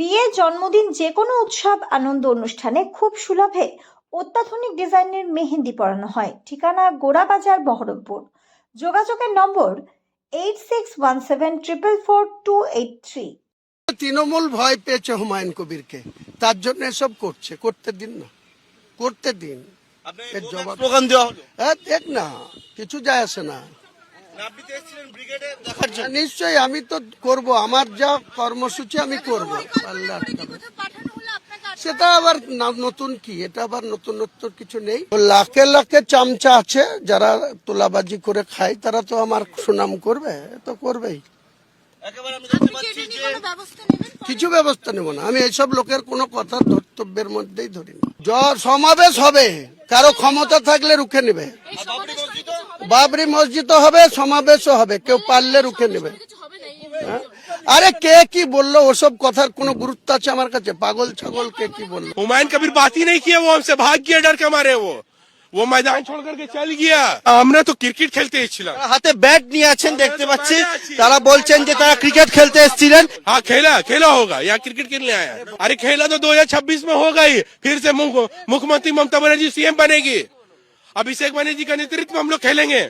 বিয়ে, জন্মদিন, যে কোনো উৎসব আনন্দ অনুষ্ঠানে খুব সুলভে অত্যাধুনিক ডিজাইনের মেহেন্দি পরানো হয়। ঠিকানা গোড়াবাজার, বহরমপুর। যোগাযোগের নম্বর 8617444283। তৃণমূল ভয় পেয়েছে হুমায়ুন কবিরকে, তার জন্য এসব করছে। করতে দিন না, করতে দিন। এর জবাব স্লোগান দেওয়া হলো। দেখ না, কিছু যায় আসে না। আপনি তো এসেছিলেন ব্রিগেডে দেখার জন্য। নিশ্চয়ই আমি তো করব, আমার যা কর্মসূচি আমি করব। আল্লাহ সেটা আবার নতুন কি, এটা আবার নতুনত্ব কিছু নেই। লাখে লাখে চামচা আছে যারা তোলাবাজি করে খায়, তারা তো আমার সুনাম করবে, তো করবেই। একেবারে আমি দেখতে পাচ্ছি যে কিছু ব্যবস্থা নেব না আমি, এইসব লোকের কোনো কথা ধর্তব্যের মধ্যেই ধরি না। সমাবেশ হবে, কারো ক্ষমতা থাকলে রুখে নেবে। বাবরি মসজিদ হবে, সমাবেশও হবে, কেউ পারলে রুখে নেবে। হ্যাঁ? আরে কে কি বললো, ওসব কথার কোনো গুরুত্ব আছে আমার কাছে? পাগল ছাগল কে কি বললো? हुमायूं कबीर बात ही नहीं किया, वो हमसे भाग गया डर के मारे। वो मैदान छोड़ करके चल गया। আমরা তো ক্রিকেট খেলতে এসেছিলাম। হাতে ব্যাট নিয়ে আছেন দেখতে পাচ্ছি, তারা বলছেন যে তারা ক্রিকেট খেলতে এসেছিলেন। हाँ खेला होगा, यहाँ क्रिकेट खेलने आया। अरे खेला तो 2026 में होगा ही, फिर से मुख्यमंत्री ममता बनर्जी सीएम बनेगी, अभिषेक बनर्जी का नेतृत्व में हम लोग खेलेंगे।